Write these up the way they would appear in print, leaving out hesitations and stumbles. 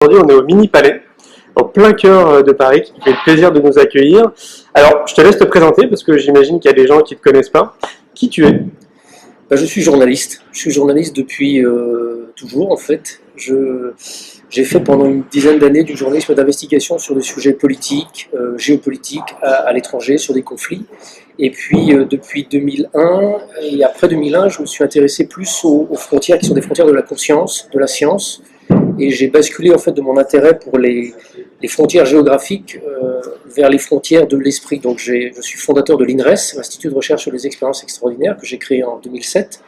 Aujourd'hui, on est au Mini Palais, en plein cœur de Paris, qui fait le plaisir de nous accueillir. Alors, je te laisse te présenter, parce que j'imagine qu'il y a des gens qui ne te connaissent pas. Qui tu es? Je suis journaliste. Je suis journaliste depuis toujours, en fait. J'ai fait pendant une dizaine d'années du journalisme d'investigation sur des sujets politiques, géopolitiques à l'étranger, sur des conflits. Et puis, depuis 2001, et après 2001, je me suis intéressé plus aux frontières qui sont des frontières de la conscience, de la science. Et j'ai basculé en fait de mon intérêt pour les frontières géographiques vers les frontières de l'esprit. Donc je suis fondateur de l'INRES, l'Institut de recherche sur les expériences extraordinaires, que j'ai créé en 2007.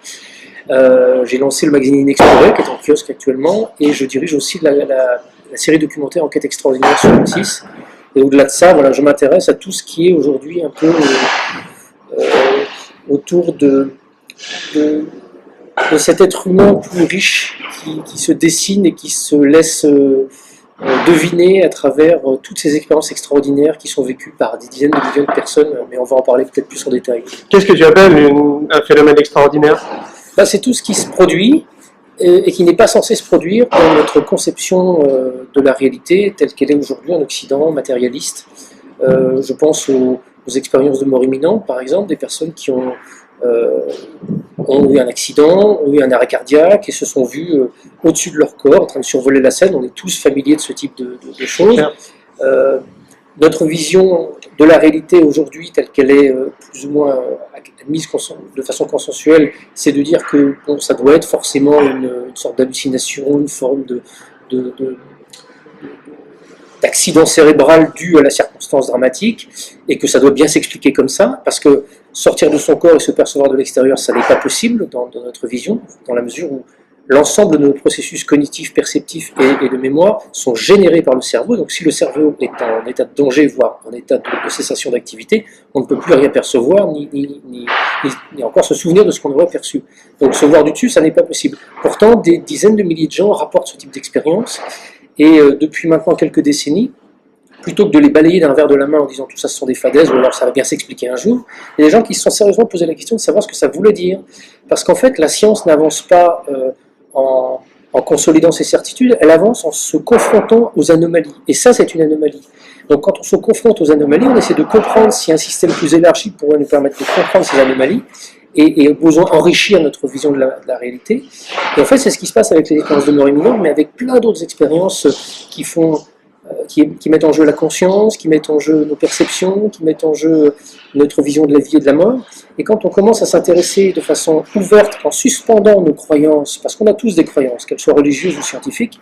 J'ai lancé le magazine Inexploré, qui est en kiosque actuellement, et je dirige aussi la série documentaire Enquête extraordinaire sur M6. Et au-delà de ça, voilà, je m'intéresse à tout ce qui est aujourd'hui un peu autour de cet être humain plus riche qui se dessine et qui se laisse deviner à travers toutes ces expériences extraordinaires qui sont vécues par des dizaines de millions de personnes, mais on va en parler peut-être plus en détail. Qu'est-ce que tu appelles un phénomène extraordinaire? C'est tout ce qui se produit et qui n'est pas censé se produire dans notre conception de la réalité telle qu'elle est aujourd'hui en Occident, matérialiste. Je pense aux expériences de mort imminente, par exemple, des personnes qui ont eu un accident, ont eu un arrêt cardiaque et se sont vus au-dessus de leur corps en train de survoler la scène. On est tous familiers de ce type de choses. Notre vision de la réalité aujourd'hui, telle qu'elle est plus ou moins admise de façon consensuelle, c'est de dire que bon, ça doit être forcément une sorte d'hallucination, une forme d'accident cérébral dû à la circonstance dramatique, et que ça doit bien s'expliquer comme ça, parce que sortir de son corps et se percevoir de l'extérieur, ça n'est pas possible dans notre vision, dans la mesure où l'ensemble de nos processus cognitifs, perceptifs et de mémoire sont générés par le cerveau. Donc si le cerveau est en état de danger, voire en état de cessation d'activité, on ne peut plus rien percevoir, ni encore se souvenir de ce qu'on aurait perçu. Donc se voir du dessus, ça n'est pas possible. Pourtant, des dizaines de milliers de gens rapportent ce type d'expérience, et depuis maintenant quelques décennies, plutôt que de les balayer d'un verre de la main en disant tout ça ce sont des fadaises ou alors ça va bien s'expliquer un jour, il y a des gens qui se sont sérieusement posé la question de savoir ce que ça voulait dire. Parce qu'en fait, la science n'avance pas en consolidant ses certitudes, elle avance en se confrontant aux anomalies. Et ça, c'est une anomalie. Donc quand on se confronte aux anomalies, on essaie de comprendre si un système plus élargi pourrait nous permettre de comprendre ces anomalies et besoin enrichir notre vision de la réalité. Et en fait, c'est ce qui se passe avec les expériences de mort imminente, mais avec plein d'autres expériences qui mettent en jeu la conscience, qui mettent en jeu nos perceptions, qui mettent en jeu notre vision de la vie et de la mort. Et quand on commence à s'intéresser de façon ouverte, en suspendant nos croyances, parce qu'on a tous des croyances, qu'elles soient religieuses ou scientifiques,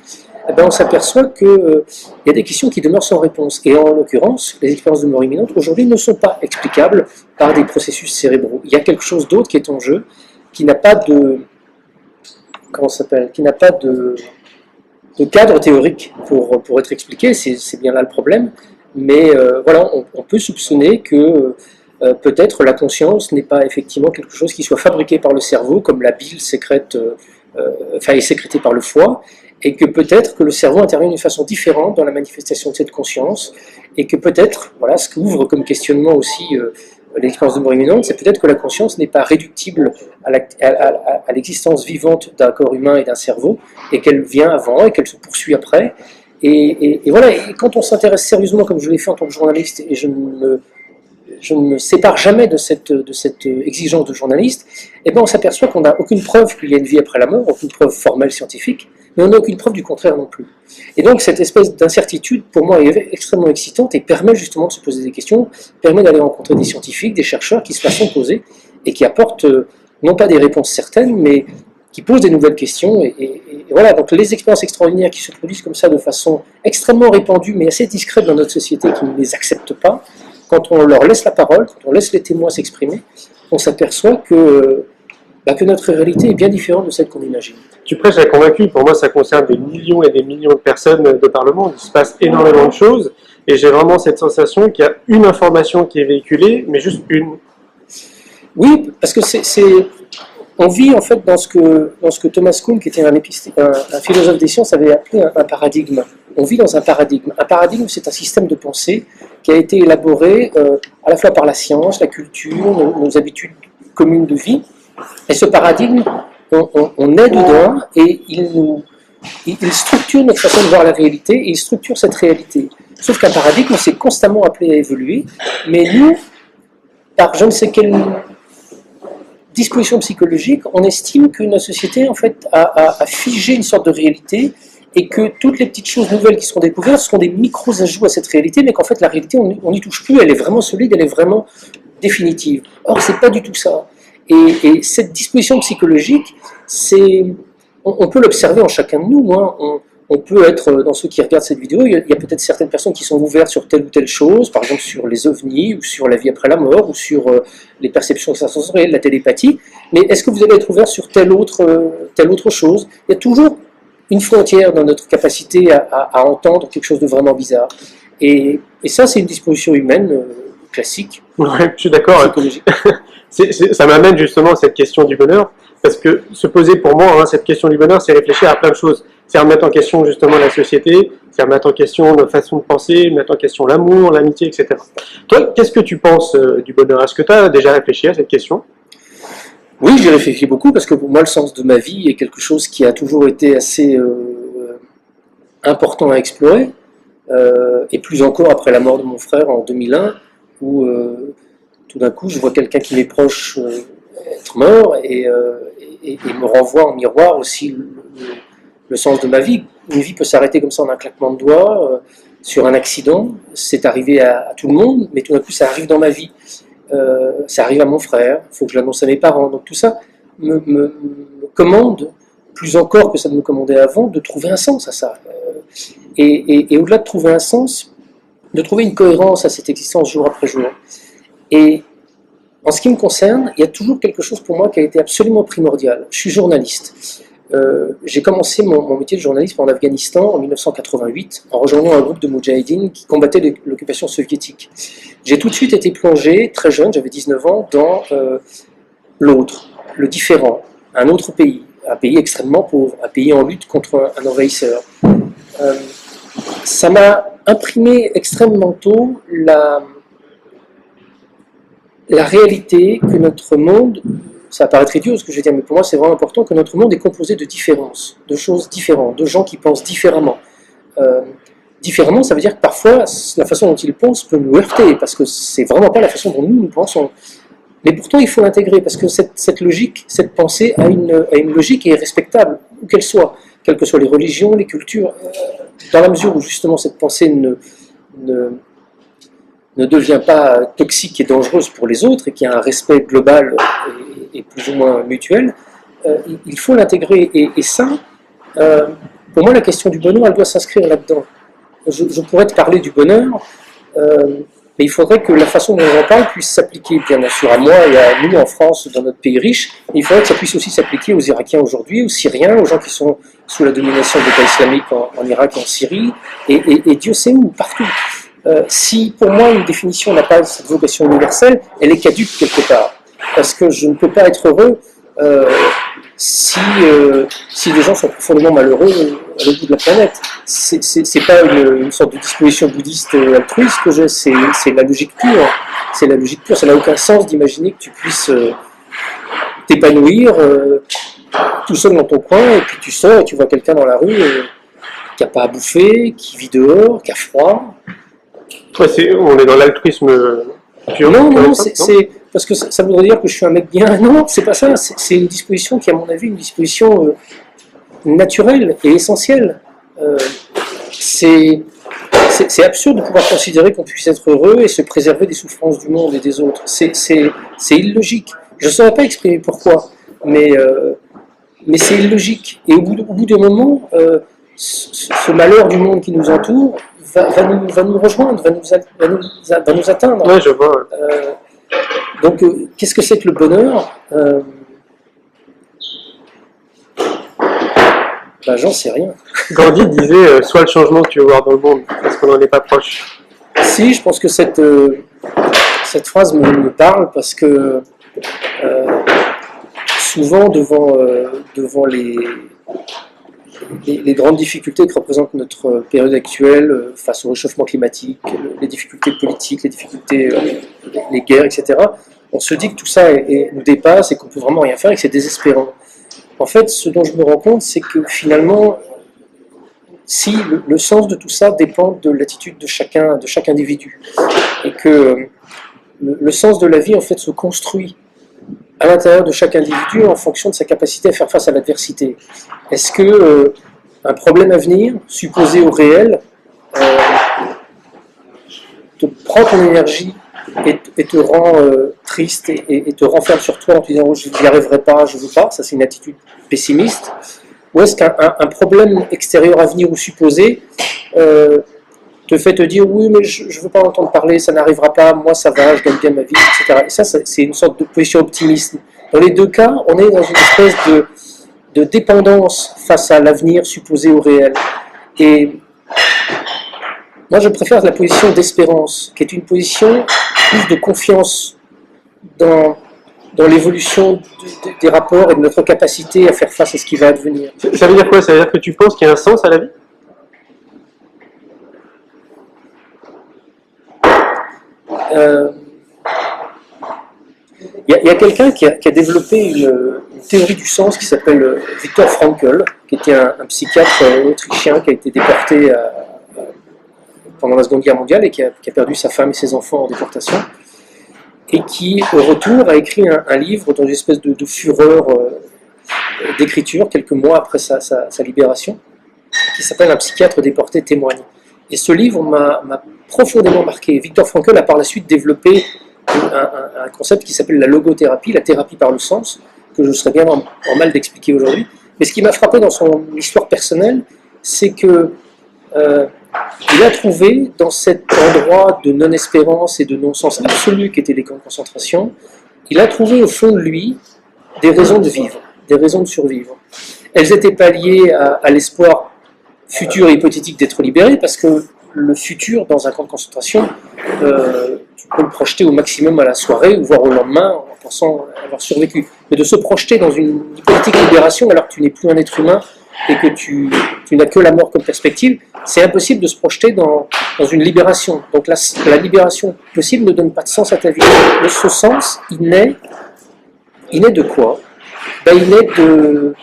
on s'aperçoit qu'il y a des questions qui demeurent sans réponse. Et en l'occurrence, les expériences de mort imminente aujourd'hui ne sont pas explicables par des processus cérébraux. Il y a quelque chose d'autre qui est en jeu, qui n'a pas de... qui n'a pas de cadre théorique pour être expliqué, c'est bien là le problème, mais voilà, on peut soupçonner que peut-être la conscience n'est pas effectivement quelque chose qui soit fabriqué par le cerveau, comme la bile est sécrétée par le foie, et que peut-être que le cerveau intervient d'une façon différente dans la manifestation de cette conscience, et que peut-être, voilà, ce qu'ouvre comme questionnement aussi l'expérience de mort imminente, c'est peut-être que la conscience n'est pas réductible à l'existence vivante d'un corps humain et d'un cerveau, et qu'elle vient avant, et qu'elle se poursuit après. Et voilà, et quand on s'intéresse sérieusement, comme je l'ai fait en tant que journaliste, et je ne me sépare jamais de cette exigence de journaliste, on s'aperçoit qu'on n'a aucune preuve qu'il y a une vie après la mort, aucune preuve formelle scientifique, mais on n'a aucune preuve du contraire non plus. Et donc cette espèce d'incertitude, pour moi, est extrêmement excitante et permet justement de se poser des questions, permet d'aller rencontrer des scientifiques, des chercheurs qui se la sont posés et qui apportent non pas des réponses certaines, mais qui posent des nouvelles questions. Et voilà, donc les expériences extraordinaires qui se produisent comme ça de façon extrêmement répandue, mais assez discrète dans notre société qui ne les accepte pas, quand on leur laisse la parole, quand on laisse les témoins s'exprimer, on s'aperçoit que notre réalité est bien différente de celle qu'on imagine. Tu prêches à convaincu, pour moi ça concerne des millions et des millions de personnes de par le monde, il se passe énormément de choses, et j'ai vraiment cette sensation qu'il y a une information qui est véhiculée, mais juste une. Oui, parce que on vit en fait dans ce que Thomas Kuhn, qui était un philosophe des sciences, avait appelé un paradigme. On vit dans un paradigme. Un paradigme, c'est un système de pensée qui a été élaboré à la fois par la science, la culture, nos habitudes communes de vie. Et ce paradigme, on est dedans et il nous il structure notre façon de voir la réalité et il structure cette réalité. Sauf qu'un paradigme, c'est constamment appelé à évoluer, mais nous, par je ne sais quelle disposition psychologique, on estime que notre société en fait, a figé une sorte de réalité et que toutes les petites choses nouvelles qui seront découvertes seront des micros-ajouts à cette réalité, mais qu'en fait la réalité, on n'y touche plus, elle est vraiment solide, elle est vraiment définitive. Or, c'est pas du tout ça. Et cette disposition psychologique, on peut l'observer en chacun de nous. Hein. On peut être, dans ceux qui regardent cette vidéo, il y a peut-être certaines personnes qui sont ouvertes sur telle ou telle chose, par exemple sur les ovnis, ou sur la vie après la mort, ou sur les perceptions extrasensorielles, la télépathie, mais est-ce que vous allez être ouvert sur telle autre chose? Il y a toujours une frontière dans notre capacité à entendre quelque chose de vraiment bizarre. Et ça, c'est une disposition humaine classique. Ouais, je suis d'accord. Ça m'amène justement à cette question du bonheur, parce que se poser pour moi, hein, cette question du bonheur, c'est réfléchir à plein de choses. C'est remettre en question justement la société, c'est remettre en question notre façon de penser, mettre en question l'amour, l'amitié, etc. Toi, qu'est-ce que tu penses du bonheur? Est-ce que tu as déjà réfléchi à cette question? Oui, j'y réfléchis beaucoup parce que pour moi, le sens de ma vie est quelque chose qui a toujours été assez important à explorer, et plus encore après la mort de mon frère en 2001, où tout d'un coup, je vois quelqu'un qui m'est proche être mort et me renvoie en miroir aussi le sens de ma vie. Une vie peut s'arrêter comme ça en un claquement de doigts, sur un accident. C'est arrivé à tout le monde, mais tout d'un coup, ça arrive dans ma vie. Ça arrive à mon frère, il faut que je l'annonce à mes parents. Donc tout ça me commande, plus encore que ça ne me commandait avant, de trouver un sens à ça. Et au-delà de trouver un sens, de trouver une cohérence à cette existence jour après jour. Et en ce qui me concerne, il y a toujours quelque chose pour moi qui a été absolument primordial. Je suis journaliste. J'ai commencé mon métier de journaliste en Afghanistan en 1988 en rejoignant un groupe de Moudjahidines qui combattait l'occupation soviétique. J'ai tout de suite été plongé, très jeune, j'avais 19 ans, dans l'autre, le différent, un autre pays, un pays extrêmement pauvre, un pays en lutte contre un envahisseur. Ça m'a imprimé extrêmement tôt la réalité que notre monde, ça paraît très idiot ce que je vais dire, mais pour moi c'est vraiment important, que notre monde est composé de différences, de choses différentes, de gens qui pensent différemment. Différemment, ça veut dire que parfois la façon dont ils pensent peut nous heurter, parce que c'est vraiment pas la façon dont nous pensons. Mais pourtant il faut l'intégrer, parce que cette logique, cette pensée a une logique et est respectable, où qu'elle soit, quelles que soient les religions, les cultures, dans la mesure où justement cette pensée ne devient pas toxique et dangereuse pour les autres, et qu'il y a un respect global et plus ou moins mutuel, il faut l'intégrer. Et ça, pour moi, la question du bonheur, elle doit s'inscrire là-dedans. Je pourrais te parler du bonheur, mais il faudrait que la façon dont on en parle puisse s'appliquer, bien sûr, à moi et à nous en France, dans notre pays riche, mais il faudrait que ça puisse aussi s'appliquer aux Irakiens aujourd'hui, aux Syriens, aux gens qui sont sous la domination de l'État islamique en Irak et en Syrie, et Dieu sait où, partout. Si pour moi une définition n'a pas cette vocation universelle, elle est caduque quelque part. Parce que je ne peux pas être heureux si des gens sont profondément malheureux à l'autre bout de la planète. C'est pas une sorte de disposition bouddhiste altruiste que j'ai, c'est la logique pure. C'est la logique pure, ça n'a aucun sens d'imaginer que tu puisses t'épanouir tout seul dans ton coin, et puis tu sors et tu vois quelqu'un dans la rue qui n'a pas à bouffer, qui vit dehors, qui a froid. Ouais, on est dans l'altruisme pur. Non, c'est parce que ça voudrait dire que je suis un mec bien. Non, c'est pas ça. C'est une disposition qui, à mon avis, une disposition naturelle et essentielle. C'est absurde de pouvoir considérer qu'on puisse être heureux et se préserver des souffrances du monde et des autres. C'est illogique. Je ne saurais pas exprimer pourquoi, mais c'est illogique. Et au bout d'un moment, ce malheur du monde qui nous entoure va nous rejoindre, va nous atteindre. Ouais, je vois. Donc, qu'est-ce que c'est que le bonheur? J'en sais rien. Gandhi disait soit le changement que tu veux voir dans le monde, parce qu'on n'en est pas proche. Si, je pense que cette phrase me parle, parce que souvent devant les grandes difficultés que représente notre période actuelle face au réchauffement climatique, les difficultés politiques, les difficultés, les guerres, etc., on se dit que tout ça nous dépasse et qu'on ne peut vraiment rien faire et que c'est désespérant. En fait, ce dont je me rends compte, c'est que finalement, si le sens de tout ça dépend de l'attitude de chaque individu, et que le sens de la vie en fait se construit à l'intérieur de chaque individu en fonction de sa capacité à faire face à l'adversité. Est-ce que un problème à venir, supposé au réel, te prend ton énergie et te rend triste et te renferme sur toi en te disant oh, je n'y arriverai pas, je ne veux pas, ça c'est une attitude pessimiste, ou est-ce qu'un problème extérieur à venir ou supposé te fait te dire oui mais je ne veux pas entendre parler, ça n'arrivera pas, moi ça va, je gagne bien ma vie, etc. Et ça c'est une sorte de position optimiste. Dans les deux cas, on est dans une espèce de dépendance face à l'avenir supposé au réel. Et moi, je préfère la position d'espérance, qui est une position plus de confiance dans l'évolution des rapports et de notre capacité à faire face à ce qui va advenir. Ça veut dire quoi? Ça veut dire que tu penses qu'il y a un sens à la vie? Il y a quelqu'un qui a développé une théorie du sens qui s'appelle Viktor Frankl, qui était un psychiatre autrichien qui a été déporté pendant la Seconde Guerre mondiale et qui a perdu sa femme et ses enfants en déportation, et qui, au retour, a écrit un livre dans une espèce de fureur d'écriture, quelques mois après sa libération, qui s'appelle « Un psychiatre déporté témoigne ». Et ce livre m'a profondément marqué. Viktor Frankl a par la suite développé un concept qui s'appelle la logothérapie, la thérapie par le sens, que je serais bien en mal d'expliquer aujourd'hui. Mais ce qui m'a frappé dans son histoire personnelle, c'est que il a trouvé dans cet endroit de non-espérance et de non-sens absolu qu'étaient les camps de concentration, il a trouvé au fond de lui des raisons de vivre, des raisons de survivre. Elles n'étaient pas liées à l'espoir futur et hypothétique d'être libéré, parce que le futur dans un camp de concentration, tu peux le projeter au maximum à la soirée ou voire au lendemain en pensant avoir survécu. Mais de se projeter dans une hypothétique libération alors que tu n'es plus un être humain et que tu n'as que la mort comme perspective, c'est impossible de se projeter dans une libération. Donc la libération possible ne donne pas de sens à ta vie. De ce sens, il naît de quoi? Il naît de...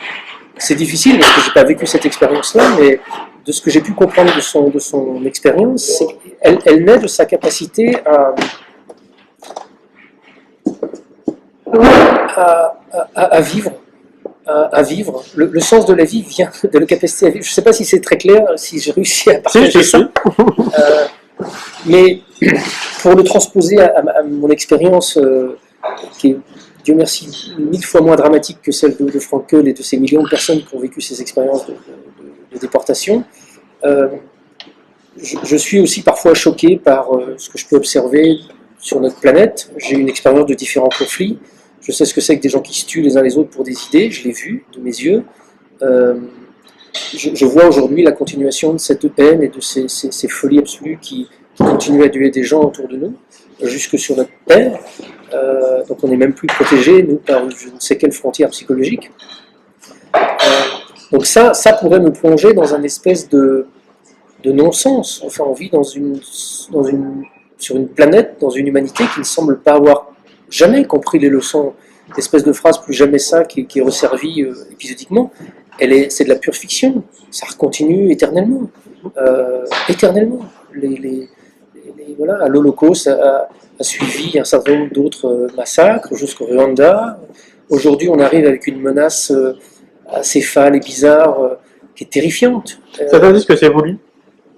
C'est difficile parce que je n'ai pas vécu cette expérience-là, mais de ce que j'ai pu comprendre de son expérience, elle naît de sa capacité à vivre. À vivre. Le sens de la vie vient de la capacité à vivre. Je ne sais pas si c'est très clair, si j'ai réussi à partager ça. Mais pour le transposer à mon expérience, qui est, Dieu merci, 1000 fois moins dramatique que celle de Frankl et de ces millions de personnes qui ont vécu ces expériences de déportation, je suis aussi parfois choqué par ce que je peux observer sur notre planète. J'ai eu une expérience de différents conflits. Je sais ce que c'est que des gens qui se tuent les uns les autres pour des idées, je l'ai vu de mes yeux. Je vois aujourd'hui la continuation de cette haine et de ces folies absolues qui continuent à tuer des gens autour de nous, jusque sur notre terre. Donc on n'est même plus protégés, nous, par je ne sais quelle frontière psychologique. Donc ça pourrait me plonger dans un espèce de non-sens. Enfin, on vit sur une planète, dans une humanité qui ne semble pas avoir jamais compris les leçons. L'espèce de phrase plus jamais ça qui est resservie épisodiquement, c'est de la pure fiction. Ça continue éternellement. Éternellement. Voilà, l'Holocauste a suivi un certain nombre d'autres massacres jusqu'au Rwanda. Aujourd'hui, on arrive avec une menace acéphale et bizarre qui est terrifiante. Certains disent que c'est voulu.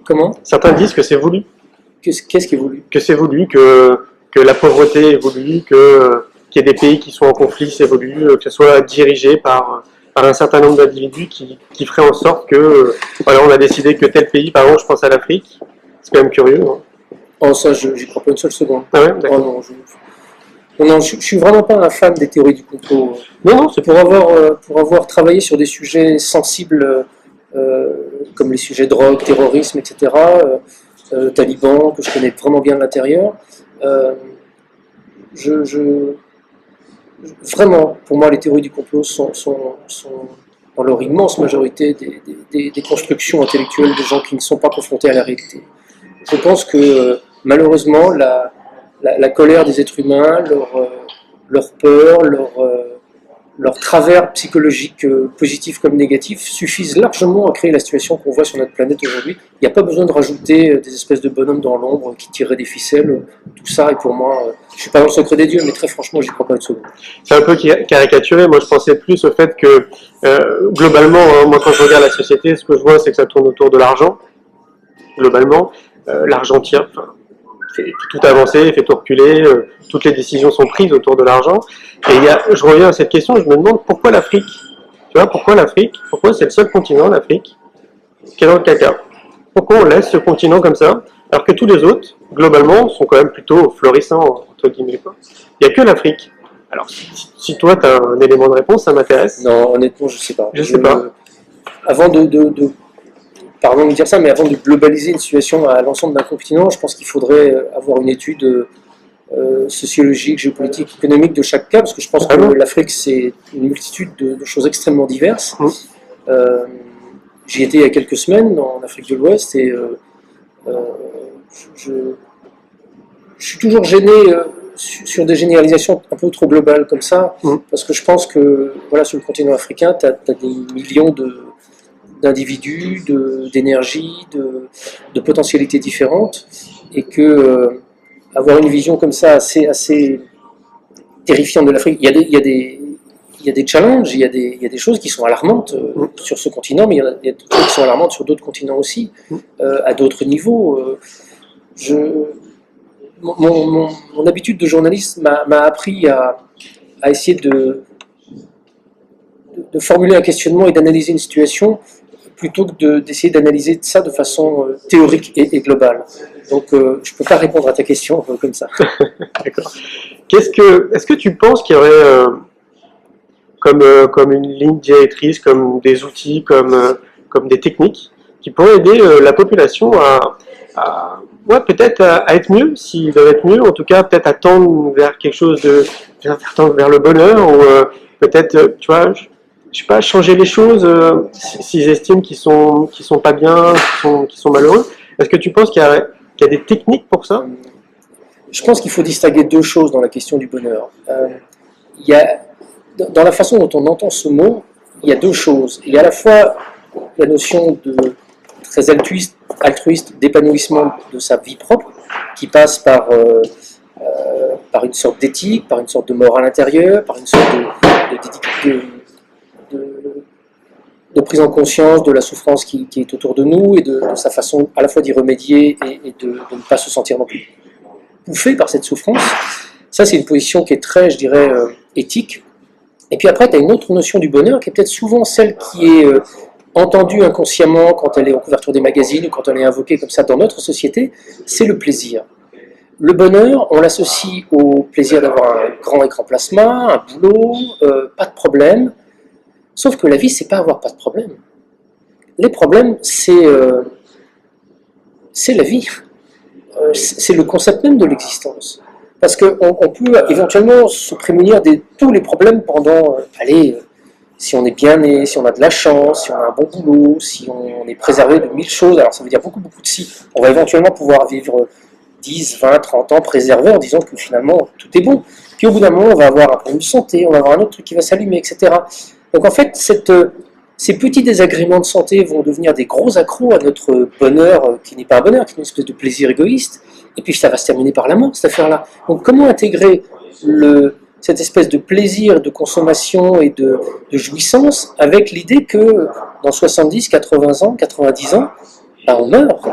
Comment? Certains disent que c'est voulu. Qu'est-ce qui est voulu? Que c'est voulu, que la pauvreté est voulue, qu'il y ait des pays qui sont en conflit, c'est voulu, que ce soit dirigé par un certain nombre d'individus qui feraient en sorte que, voilà, on a décidé que tel pays, par exemple, je pense à l'Afrique, c'est quand même curieux. Hein. Oh, ça, j'y crois pas une seule seconde. Ah ouais, d'accord. Oh non, je suis vraiment pas un fan des théories du complot. Non, c'est pour avoir travaillé sur des sujets sensibles comme les sujets drogue, terrorisme, etc., talibans, que je connais vraiment bien de l'intérieur. Vraiment, pour moi, les théories du complot sont dans leur immense majorité des constructions intellectuelles de gens qui ne sont pas confrontés à la réalité. Je pense que malheureusement, la colère des êtres humains, leur peur, leurs travers psychologiques positifs comme négatifs suffisent largement à créer la situation qu'on voit sur notre planète aujourd'hui. Il n'y a pas besoin de rajouter des espèces de bonhommes dans l'ombre qui tireraient des ficelles. Tout ça, et pour moi, je ne suis pas dans le secret des dieux, mais très franchement, j'y crois pas une seconde. C'est un peu caricaturé. Moi, je pensais plus au fait que, globalement, moi, quand je regarde la société, ce que je vois, c'est que ça tourne autour de l'argent. Globalement, l'argent tire, fait tout avancer, fait tout reculer, toutes les décisions sont prises autour de l'argent. Et je reviens à cette question, je me demande pourquoi l'Afrique. Tu vois, pourquoi l'Afrique? Pourquoi c'est le seul continent, l'Afrique, qui est dans le caca? Pourquoi on laisse ce continent comme ça, alors que tous les autres, globalement, sont quand même plutôt florissants, entre guillemets. Il n'y a que l'Afrique. Alors, si toi, tu as un élément de réponse, ça m'intéresse. Non, honnêtement, je ne sais pas. Je sais pas. Avant pardon de dire ça, mais avant de globaliser une situation à l'ensemble d'un continent, je pense qu'il faudrait avoir une étude sociologique, géopolitique, économique de chaque cas, parce que je pense que l'Afrique, c'est une multitude de choses extrêmement diverses. J'y étais il y a quelques semaines en Afrique de l'Ouest et je suis toujours gêné sur des généralisations un peu trop globales comme ça, parce que je pense que voilà, sur le continent africain, tu as des millions d'individus, d'énergie, de potentialités différentes, et que avoir une vision comme ça assez terrifiante de l'Afrique, il y a des challenges, il y a des choses qui sont alarmantes sur ce continent, mais il y a des choses qui sont alarmantes sur d'autres continents aussi, à d'autres niveaux. Mon habitude de journaliste m'a appris à essayer de formuler un questionnement et d'analyser une situation plutôt que d'essayer d'analyser ça de façon théorique et globale. Donc je ne peux pas répondre à ta question comme ça. D'accord. Est-ce que tu penses qu'il y aurait comme une ligne directrice, comme des outils, comme des techniques qui pourraient aider la population peut-être à être mieux, s'ils doivent être mieux, en tout cas peut-être à tendre vers quelque chose vers le bonheur, ou peut-être, tu vois, je sais pas, changer les choses s'ils estiment qu'ils sont pas bien, qu'ils sont malheureux. Est-ce que tu penses qu'il y a des techniques pour ça? Je pense qu'il faut distinguer deux choses dans la question du bonheur. Dans la façon dont on entend ce mot, il y a deux choses. Il y a à la fois la notion de très altruiste d'épanouissement de sa vie propre, qui passe par une sorte d'éthique, par une sorte de morale intérieure, par une sorte de prise en conscience de la souffrance qui est autour de nous et de sa façon à la fois d'y remédier et de ne pas se sentir non plus bouffé par cette souffrance. Ça, c'est une position qui est très, je dirais, éthique. Et puis après, tu as une autre notion du bonheur qui est peut-être souvent celle qui est entendue inconsciemment quand elle est en couverture des magazines ou quand elle est invoquée comme ça dans notre société, c'est le plaisir. Le bonheur, on l'associe au plaisir d'avoir un grand écran plasma, un boulot, pas de problème. Sauf que la vie, c'est pas avoir pas de problème. Les problèmes, c'est la vie. C'est le concept même de l'existence. Parce qu'on peut éventuellement se prémunir de tous les problèmes pendant, si on est bien né, si on a de la chance, si on a un bon boulot, si on est préservé de 1000 choses, alors ça veut dire beaucoup de si. On va éventuellement pouvoir vivre 10, 20, 30 ans préservé en disant que finalement tout est bon. Puis au bout d'un moment, on va avoir un problème de santé, on va avoir un autre truc qui va s'allumer, etc. Donc en fait, ces petits désagréments de santé vont devenir des gros accros à notre bonheur, qui n'est pas un bonheur, qui est une espèce de plaisir égoïste, et puis ça va se terminer par la mort, cette affaire-là. Donc comment intégrer cette espèce de plaisir, de consommation et de jouissance avec l'idée que dans 70, 80 ans, 90 ans, ben on meurt,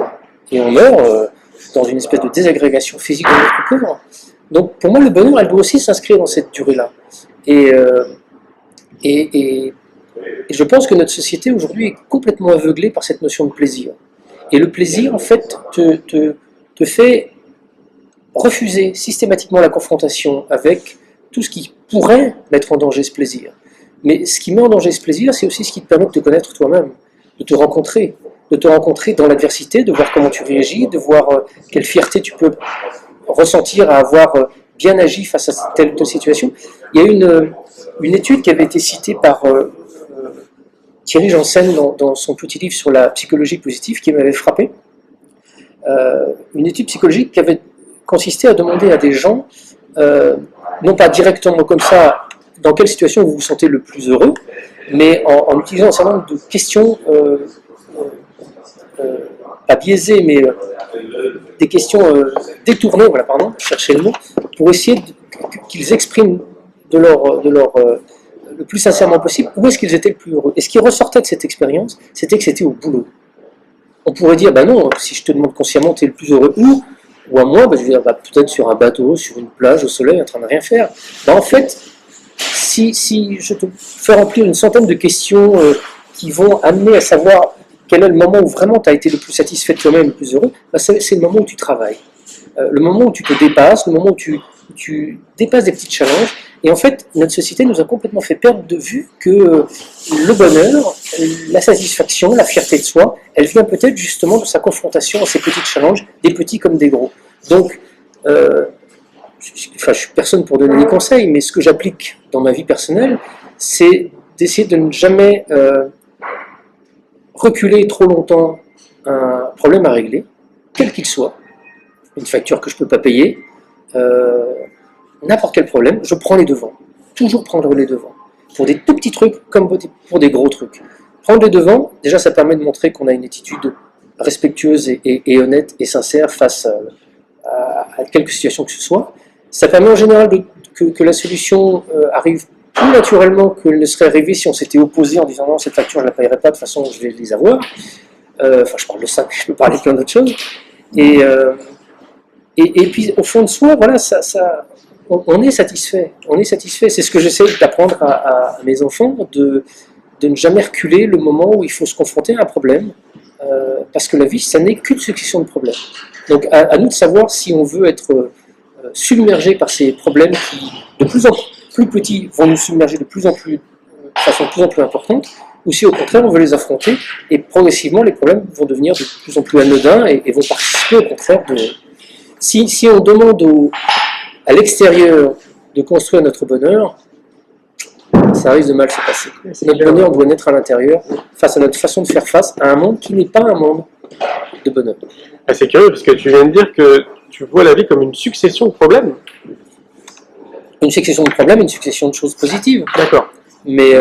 et on meurt dans une espèce de désagrégation physique de notre corps. Donc pour moi, le bonheur, elle doit aussi s'inscrire dans cette durée-là. Et je pense que notre société aujourd'hui est complètement aveuglée par cette notion de plaisir. Et le plaisir, en fait, te fait refuser systématiquement la confrontation avec tout ce qui pourrait mettre en danger ce plaisir. Mais ce qui met en danger ce plaisir, c'est aussi ce qui te permet de te connaître toi-même, de te rencontrer dans l'adversité, de voir comment tu réagis, de voir quelle fierté tu peux ressentir à avoir bien agi face à telle ou telle situation. Il y a une étude qui avait été citée par Thierry Janssen dans son petit livre sur la psychologie positive qui m'avait frappé. Une étude psychologique qui avait consisté à demander à des gens, non pas directement comme ça, dans quelle situation vous vous sentez le plus heureux, mais en utilisant un certain nombre de questions, pas biaisées, mais des questions détournées, voilà, pardon, chercher le mot, pour essayer qu'ils expriment le plus sincèrement possible où est-ce qu'ils étaient le plus heureux. Et ce qui ressortait de cette expérience, c'était que c'était au boulot. On pourrait dire, non, si je te demande consciemment, tu es le plus heureux où? Ou à moi, je vais dire, peut-être sur un bateau, sur une plage, au soleil, en train de rien faire. En fait, si je te fais remplir une centaine de questions qui vont amener à savoir quel est le moment où vraiment tu as été le plus satisfait de toi-même, le plus heureux, c'est le moment où tu travailles. Le moment où tu te dépasses, le moment où tu dépasses des petits challenges. Et en fait, notre société nous a complètement fait perdre de vue que le bonheur, la satisfaction, la fierté de soi, elle vient peut-être justement de sa confrontation à ces petits challenges, des petits comme des gros. Donc, je suis personne pour donner des conseils, mais ce que j'applique dans ma vie personnelle, c'est d'essayer de ne jamais reculer trop longtemps un problème à régler, quel qu'il soit, une facture que je ne peux pas payer, n'importe quel problème, je prends les devants. Toujours prendre les devants. Pour des tout petits trucs comme pour des gros trucs. Prendre les devants, déjà ça permet de montrer qu'on a une attitude respectueuse et honnête et sincère face à quelque situation que ce soit. Ça permet en général que la solution arrive plus naturellement qu'elle ne serait arrivée si on s'était opposé en disant non, cette facture je ne la paierai pas, de toute façon je vais les avoir. Je parle de ça, mais je peux parler de plein d'autres choses. Et puis au fond de soi, voilà, on est satisfait. On est satisfait. C'est ce que j'essaie d'apprendre à mes enfants, de ne jamais reculer le moment où il faut se confronter à un problème, parce que la vie, ça n'est qu'une succession de problèmes. Donc à nous de savoir si on veut être submergé par ces problèmes qui, de plus en plus petits, vont nous submerger de façon de plus en plus importante, ou si au contraire on veut les affronter, et progressivement les problèmes vont devenir de plus en plus anodins et vont participer au contraire de... Si on demande à l'extérieur de construire notre bonheur, ça risque de mal se passer. Notre bonheur doit naître à l'intérieur, face à notre façon de faire face à un monde qui n'est pas un monde de bonheur. C'est curieux, parce que tu viens de dire que tu vois la vie comme une succession de problèmes. Une succession de problèmes, une succession de choses positives. D'accord. Mais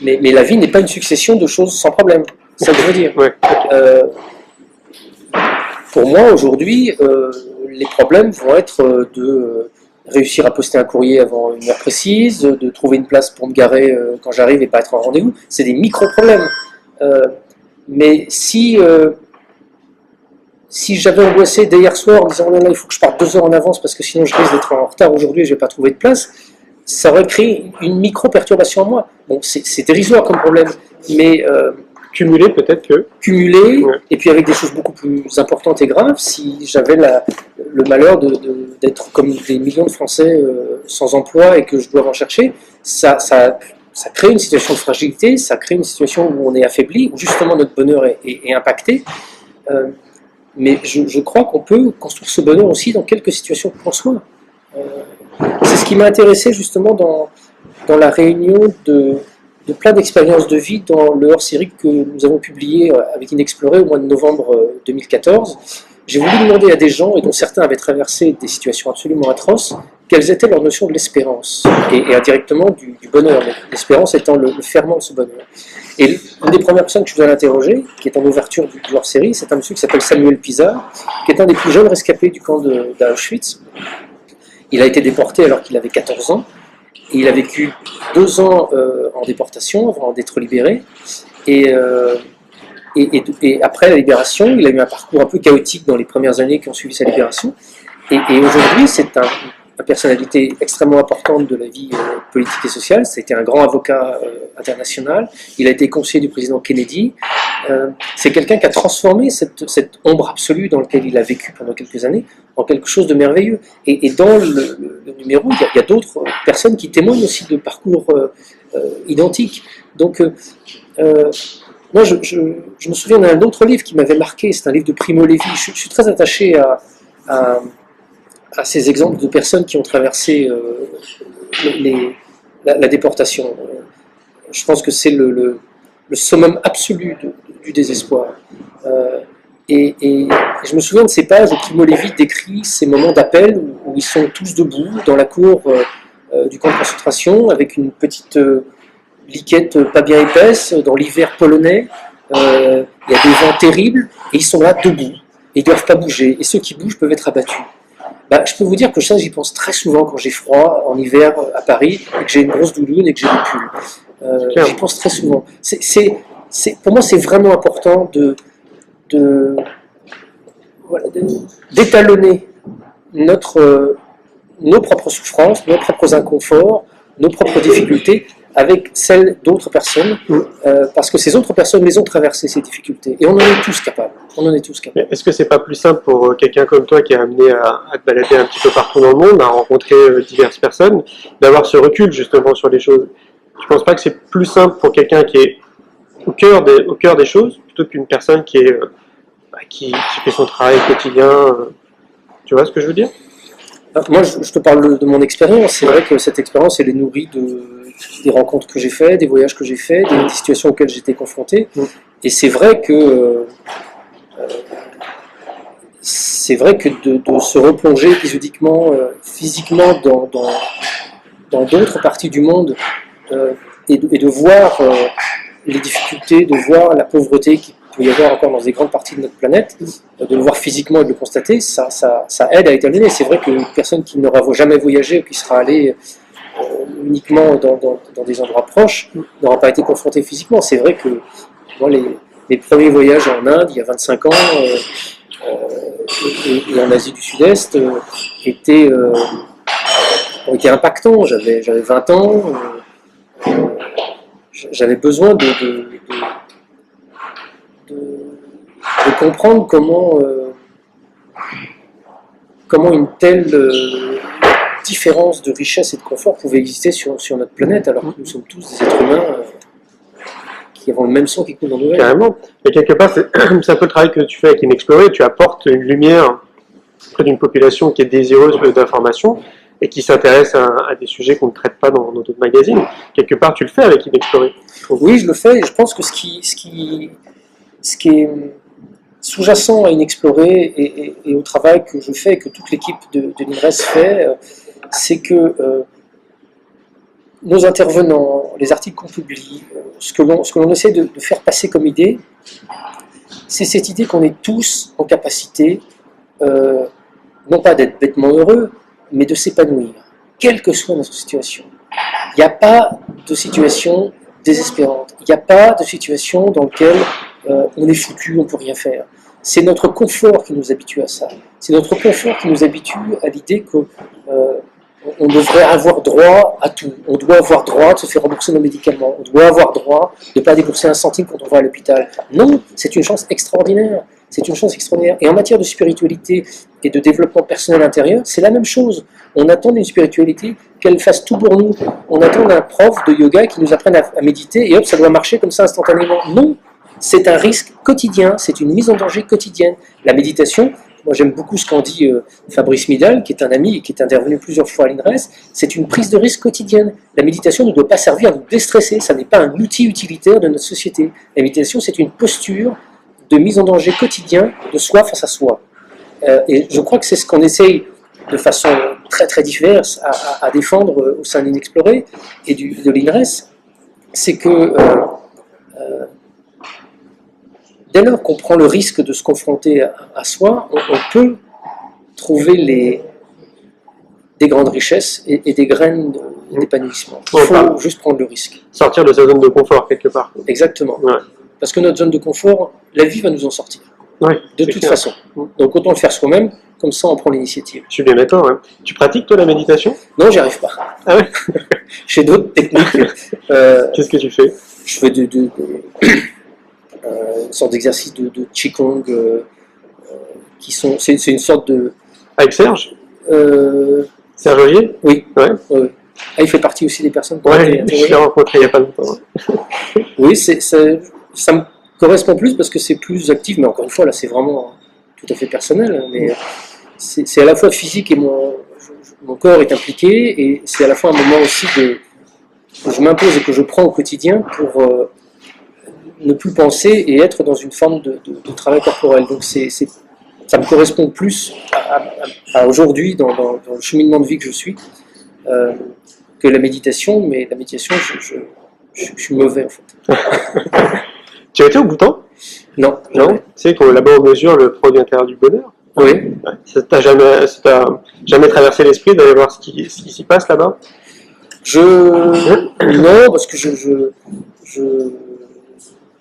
la vie n'est pas une succession de choses sans problème. C'est ça que je veux dire. Ouais. Pour moi, aujourd'hui, les problèmes vont être de réussir à poster un courrier avant une heure précise, de trouver une place pour me garer quand j'arrive et pas être en rendez-vous. C'est des micro-problèmes. Mais si j'avais angoissé dès hier soir en disant oh là, il faut que je parte 2 heures en avance parce que sinon je risque d'être en retard aujourd'hui et je ne vais pas trouver de place, ça aurait créé une micro-perturbation en moi. Bon, c'est dérisoire comme problème, mais... Cumulé peut-être que... Cumulé, ouais. Et puis avec des choses beaucoup plus importantes et graves, si j'avais le malheur d'être comme des millions de Français sans emploi et que je dois en chercher, ça crée une situation de fragilité, ça crée une situation où on est affaibli, où justement notre bonheur est impacté. Mais je crois qu'on peut construire ce bonheur aussi dans quelques situations qu'on soit. C'est ce qui m'a intéressé justement dans la réunion de plein d'expériences de vie dans le hors-série que nous avons publié avec Inexploré au mois de novembre 2014. J'ai voulu demander à des gens, et dont certains avaient traversé des situations absolument atroces, quelles étaient leurs notions de l'espérance, et indirectement du bonheur, l'espérance étant le ferment de ce bonheur. Et une des premières personnes que je vous ai interrogées, qui est en ouverture du hors-série, c'est un monsieur qui s'appelle Samuel Pizarre, qui est un des plus jeunes rescapés du camp d'Auschwitz. Il a été déporté alors qu'il avait 14 ans, et il a vécu 2 ans en déportation avant d'être libéré. Et après la libération, il a eu un parcours un peu chaotique dans les premières années qui ont suivi sa libération. Et aujourd'hui, c'est une personnalité extrêmement importante de la vie politique et sociale. C'était un grand avocat international. Il a été conseiller du président Kennedy. C'est quelqu'un qui a transformé cette ombre absolue dans laquelle il a vécu pendant quelques années en quelque chose de merveilleux. Et dans le numéro, il y a d'autres personnes qui témoignent aussi de parcours identiques. Donc, moi, je me souviens d'un autre livre qui m'avait marqué. C'est un livre de Primo Levi. Je suis très attaché à ces exemples de personnes qui ont traversé la déportation. Je pense que c'est le summum absolu du désespoir. Et je me souviens de ces pages où Primo Levi décrit ces moments d'appel où ils sont tous debout dans la cour du camp de concentration avec une petite liquette pas bien épaisse dans l'hiver polonais. Il y a des vents terribles et ils sont là debout. Ils ne doivent pas bouger. Et ceux qui bougent peuvent être abattus. Je peux vous dire que ça, j'y pense très souvent quand j'ai froid en hiver à Paris et que j'ai une grosse doudoune et que j'ai des pulls. J'y pense très souvent. Pour moi, c'est vraiment important d'étalonner nos propres souffrances, nos propres inconforts, nos propres difficultés avec celles d'autres personnes, parce que ces autres personnes les ont traversées, ces difficultés, et on en est tous capables. Est-ce que c'est pas plus simple pour quelqu'un comme toi qui est amené à te balader un petit peu partout dans le monde, à rencontrer diverses personnes, d'avoir ce recul justement sur les choses? Tu penses pas que c'est plus simple pour quelqu'un qui est au cœur des choses, plutôt qu'une personne qui fait son travail quotidien? Tu vois ce que je veux dire? Moi, je te parle de mon expérience. C'est vrai que cette expérience, elle est nourrie des rencontres que j'ai faites, des voyages que j'ai faits, des situations auxquelles j'étais confronté. Et c'est vrai que de se replonger épisodiquement, physiquement dans d'autres parties du monde et de voir les difficultés, de voir la pauvreté qui peut y avoir encore dans des grandes parties de notre planète, de le voir physiquement et de le constater, ça aide à étalonner. C'est vrai qu'une personne qui n'aura jamais voyagé ou qui sera allée uniquement dans des endroits proches n'aura pas été confrontée physiquement. C'est vrai que moi, les premiers voyages en Inde, il y a 25 ans, et en Asie du Sud-Est, étaient impactants. J'avais 20 ans, j'avais besoin de comprendre comment une telle différence de richesse et de confort pouvait exister sur notre planète, alors que nous sommes tous des êtres humains qui avons le même sang qui coule dans nos veines. Carrément. Et quelque part, c'est un peu le travail que tu fais avec Inexploré. Tu apportes une lumière auprès d'une population qui est désireuse d'informations et qui s'intéresse à des sujets qu'on ne traite pas dans d'autres magazines. Quelque part, tu le fais avec Inexploré. Oui, je le fais, et je pense que ce qui est sous-jacent à Inexploré et au travail que je fais et que toute l'équipe de l'INRES fait, c'est que nos intervenants, les articles qu'on publie, ce que l'on essaie de faire passer comme idée, c'est cette idée qu'on est tous en capacité, non pas d'être bêtement heureux, mais de s'épanouir, quelle que soit notre situation. Il n'y a pas de situation désespérante, il n'y a pas de situation dans laquelle on est foutu, on ne peut rien faire. C'est notre confort qui nous habitue à ça. C'est notre confort qui nous habitue à l'idée que on devrait avoir droit à tout. On doit avoir droit de se faire rembourser nos médicaments. On doit avoir droit de ne pas débourser un centime quand on va à l'hôpital. Non, c'est une chance extraordinaire. C'est une chance extraordinaire. Et en matière de spiritualité et de développement personnel intérieur, c'est la même chose. On attend d'une spiritualité qu'elle fasse tout pour nous. On attend d'un prof de yoga qui nous apprenne à méditer et hop, ça doit marcher comme ça instantanément. Non, c'est un risque quotidien, c'est une mise en danger quotidienne. La méditation, moi j'aime beaucoup ce qu'en dit Fabrice Midal, qui est un ami et qui est intervenu plusieurs fois à l'INRES, c'est une prise de risque quotidienne. La méditation ne doit pas servir à nous déstresser, ça n'est pas un outil utilitaire de notre société. La méditation, c'est une posture de mise en danger quotidien de soi face à soi. Et je crois que c'est ce qu'on essaye de façon très très diverse à défendre au sein d'Inexploré et de l'INRES, c'est que dès lors qu'on prend le risque de se confronter à soi, on peut trouver des grandes richesses et des graines d'épanouissement. Il faut juste prendre le risque. Sortir de sa zone de confort quelque part. Exactement. Ouais. Parce que notre zone de confort, la vie va nous en sortir. Oui, de toute façon. Donc autant le faire soi-même, comme ça on prend l'initiative. Je suis bien d'accord. Ouais. Tu pratiques toi la méditation? Non, j'y arrive pas. Ah ouais. J'ai d'autres techniques. Qu'est-ce que tu fais? Je fais une sorte d'exercice de Qigong qui sont. C'est une sorte de. Avec Serge Serge Ogier? Oui. Ouais. Ah, il fait partie aussi des personnes. Ouais, je l'ai rencontré il n'y a pas longtemps. Oui, ça me correspond plus parce que c'est plus actif, mais encore une fois, là, c'est vraiment tout à fait personnel. Mais c'est à la fois physique et mon corps est impliqué, et c'est à la fois un moment aussi que je m'impose et que je prends au quotidien pour ne plus penser et être dans une forme de travail corporel. Donc ça me correspond plus à aujourd'hui dans le cheminement de vie que je suis. que la méditation, mais la méditation, je suis mauvais en fait. Tu as été au Bhoutan? Non, Non? jamais. Tu sais qu'on là-bas on mesure le produit intérieur du bonheur. Oui. Ouais. Ça t'a jamais traversé l'esprit d'aller voir ce qui s'y passe là-bas? Non, parce que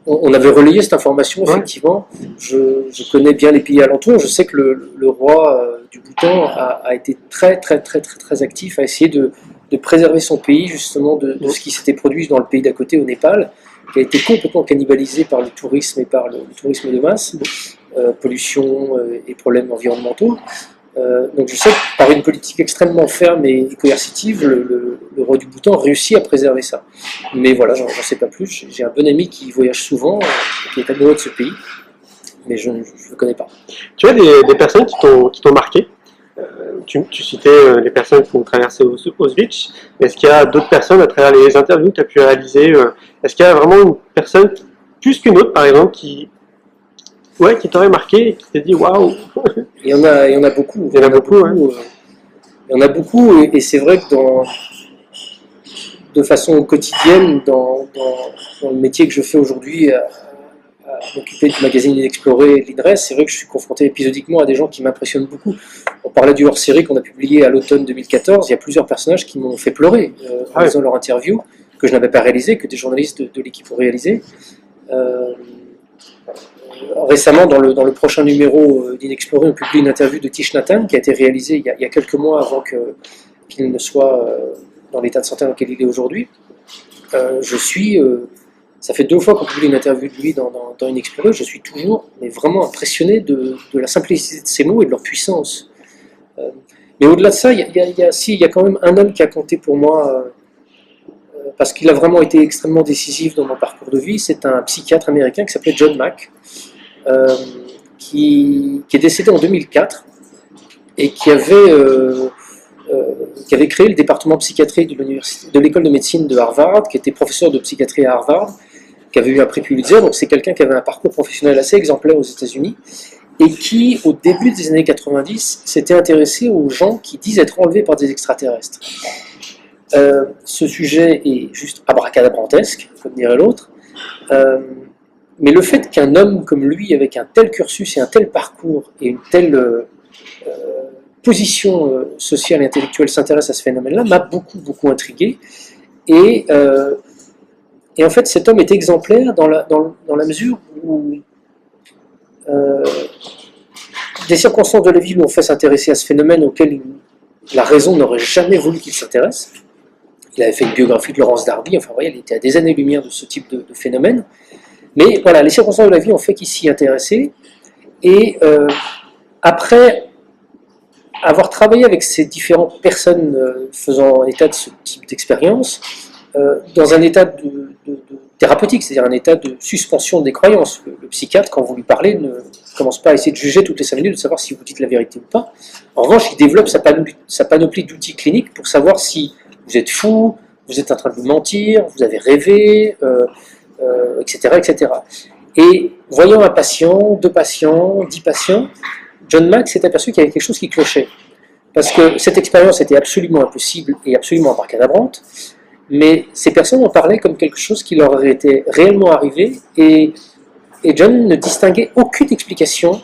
on avait relayé cette information, effectivement. Je connais bien les pays alentours. Je sais que le roi du Bhoutan a été très, très, très, très, très actif à essayer de préserver son pays, justement, de ce qui s'était produit dans le pays d'à côté, au Népal, qui a été complètement cannibalisé par le tourisme et par le tourisme de masse, pollution et problèmes environnementaux. Donc je sais que par une politique extrêmement ferme et coercitive, le roi du Bhoutan réussit à préserver ça. Mais voilà, j'en sais pas plus. J'ai un bon ami qui voyage souvent, qui est amoureux de ce pays, mais je ne le connais pas. Tu as des personnes qui t'ont marqué. Tu citais les personnes qui ont traversé Auschwitz. Est-ce qu'il y a d'autres personnes à travers les interviews que tu as pu réaliser? Est-ce qu'il y a vraiment une personne plus qu'une autre, par exemple, qui t'aurait marqué et qui t'a dit waouh? Il y en a beaucoup. Il y en a beaucoup, hein. Il y en a beaucoup, et c'est vrai que de façon quotidienne, dans le métier que je fais aujourd'hui, à m'occuper du magazine Inexploré et de l'INRES, c'est vrai que je suis confronté épisodiquement à des gens qui m'impressionnent beaucoup. On parlait du hors-série qu'on a publié à l'automne 2014, il y a plusieurs personnages qui m'ont fait pleurer en faisant leur interview, que je n'avais pas réalisé, que des journalistes de l'équipe ont réalisé. Récemment, dans le prochain numéro d'Inexploré, on publie une interview de Thich Nhat Hanh qui a été réalisée il y a quelques mois avant qu'il ne soit dans l'état de santé dans lequel il est aujourd'hui. Ça fait 2 fois qu'on publie une interview de lui dans Inexploré, je suis toujours vraiment impressionné de la simplicité de ses mots et de leur puissance. Mais au-delà de ça, il y a quand même un homme qui a compté pour moi, parce qu'il a vraiment été extrêmement décisif dans mon parcours de vie. C'est un psychiatre américain qui s'appelait John Mack, qui est décédé en 2004 et qui avait créé le département de psychiatrie de l'école de médecine de Harvard, qui était professeur de psychiatrie à Harvard, qui avait eu un prix Pulitzer. Donc c'est quelqu'un qui avait un parcours professionnel assez exemplaire aux États-Unis et qui, au début des années 90, s'était intéressé aux gens qui disent être enlevés par des extraterrestres. Ce sujet est juste abracadabrantesque, comme dirait l'autre, mais le fait qu'un homme comme lui, avec un tel cursus et un tel parcours et une telle position sociale et intellectuelle s'intéresse à ce phénomène-là m'a beaucoup, beaucoup intrigué. Et en fait, cet homme est exemplaire dans la mesure où des circonstances de la vie lui ont fait s'intéresser à ce phénomène auquel la raison n'aurait jamais voulu qu'il s'intéresse. Il avait fait une biographie de Laurence Darby, enfin voyez, il était à des années-lumière de ce type de phénomène. Mais voilà, les circonstances de la vie ont fait qu'il s'y intéressait. Et après avoir travaillé avec ces différentes personnes faisant état de ce type d'expérience, dans un état thérapeutique, c'est-à-dire un état de suspension des croyances. Le psychiatre, quand vous lui parlez, ne commence pas à essayer de juger toutes les 5 minutes, de savoir si vous dites la vérité ou pas. En revanche, il développe sa panoplie d'outils cliniques pour savoir si vous êtes fou, vous êtes en train de vous mentir, vous avez rêvé, etc., etc. Et voyant un patient, 2 patients, 10 patients, John Mack s'est aperçu qu'il y avait quelque chose qui clochait. Parce que cette expérience était absolument impossible et absolument abracadabrante, mais ces personnes en parlaient comme quelque chose qui leur était réellement arrivé, et John ne distinguait aucune explication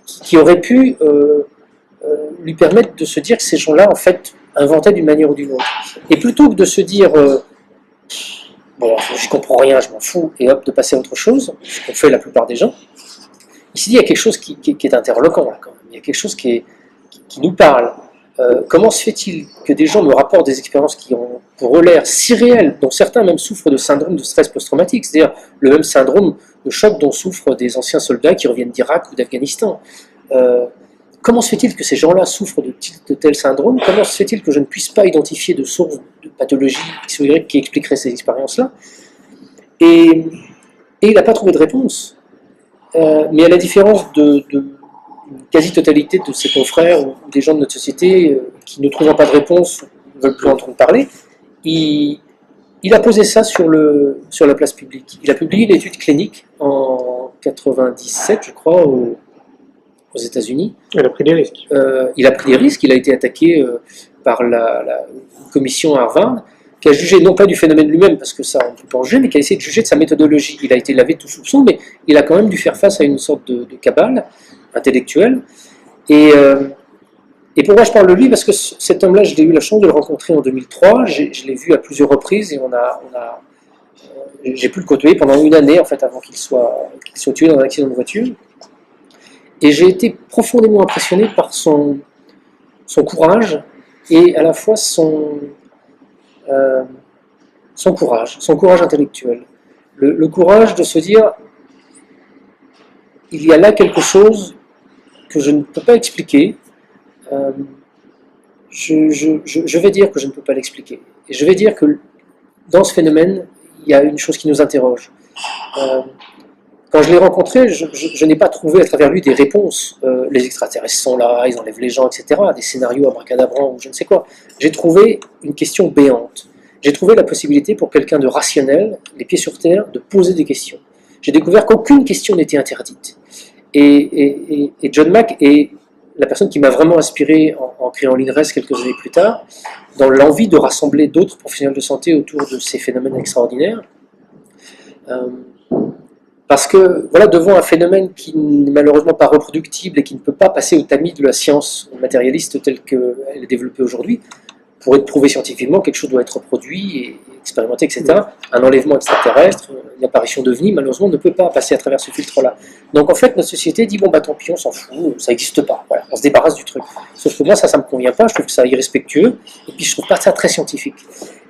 qui aurait pu lui permettre de se dire que ces gens-là, en fait, inventaient d'une manière ou d'une autre. Et plutôt que de se dire bon, j'y comprends rien, je m'en fous, et hop, de passer à autre chose, ce qu'ont fait la plupart des gens, il s'est dit, il y a quelque chose qui est interloquant là, quand même. Il y a quelque chose qui nous parle. Comment se fait-il que des gens me rapportent des expériences qui ont pour eux l'air si réelles, dont certains même souffrent de syndrome de stress post-traumatique, c'est-à-dire le même syndrome de choc dont souffrent des anciens soldats qui reviennent d'Irak ou d'Afghanistan. Comment se fait-il que ces gens-là souffrent de tels syndromes? Comment se fait-il que je ne puisse pas identifier de source de pathologie X ou Y qui expliquerait ces expériences-là? Et il n'a pas trouvé de réponse. Mais à la différence de quasi-totalité de ses confrères ou des gens de notre société qui, ne trouvant pas de réponse, ne veulent plus entendre parler, il a posé ça sur la place publique. Il a publié une étude clinique en 97, je crois, au aux États-Unis. Elle a pris des risques. Il a pris des risques, il a été attaqué par la commission à Harvard, qui a jugé non pas du phénomène lui-même, parce que ça on ne peut pas en juger, mais qui a essayé de juger de sa méthodologie. Il a été lavé de tout soupçon, mais il a quand même dû faire face à une sorte de cabale intellectuelle. Et pour moi, je parle de lui parce que cet homme-là, j'ai eu la chance de le rencontrer en 2003. Je l'ai vu à plusieurs reprises et j'ai pu le côtoyer pendant une année, en fait, avant qu'il soit tué dans un accident de voiture. Et j'ai été profondément impressionné par son courage et à la fois son courage intellectuel. Le courage de se dire, il y a là quelque chose que je ne peux pas expliquer. Je vais dire que je ne peux pas l'expliquer. Et je vais dire que dans ce phénomène, il y a une chose qui nous interroge. Quand je l'ai rencontré, je n'ai pas trouvé à travers lui des réponses. Les extraterrestres sont là, ils enlèvent les gens, etc. Des scénarios abracadabrants ou je ne sais quoi. J'ai trouvé une question béante. J'ai trouvé la possibilité pour quelqu'un de rationnel, les pieds sur terre, de poser des questions. J'ai découvert qu'aucune question n'était interdite. Et John Mack est la personne qui m'a vraiment inspiré en créant l'INRES quelques années plus tard, dans l'envie de rassembler d'autres professionnels de santé autour de ces phénomènes extraordinaires. Parce que, voilà, devant un phénomène qui n'est malheureusement pas reproductible et qui ne peut pas passer au tamis de la science matérialiste telle qu'elle est développée aujourd'hui, pour être prouvé scientifiquement, quelque chose doit être produit et expérimenté, etc. Un enlèvement extraterrestre, une apparition d'OVNI, malheureusement, ne peut pas passer à travers ce filtre-là. Donc en fait, notre société dit, bon bah tant pis, on s'en fout, ça n'existe pas, voilà, on se débarrasse du truc. Sauf que moi, ça ne me convient pas, je trouve ça irrespectueux, et puis je trouve pas ça très scientifique.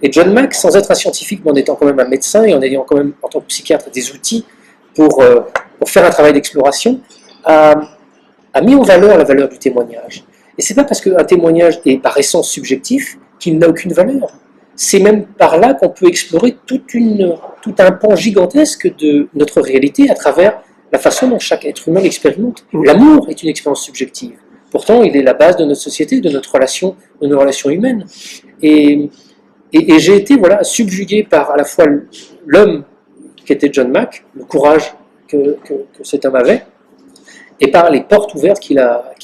Et John Mack, sans être un scientifique, mais en étant quand même un médecin, et en ayant quand même, en tant que psychiatre, des outils pour faire un travail d'exploration, a mis en valeur la valeur du témoignage. Et c'est pas parce qu'un témoignage est par essence subjectif qu'il n'a aucune valeur. C'est même par là qu'on peut explorer tout un pan gigantesque de notre réalité à travers la façon dont chaque être humain l'expérimente. L'amour est une expérience subjective. Pourtant, il est la base de notre société, de nos relations humaines. Et j'ai été subjugué par à la fois l'homme qui était John Mack, le courage que cet homme avait, et par les portes ouvertes qu'il a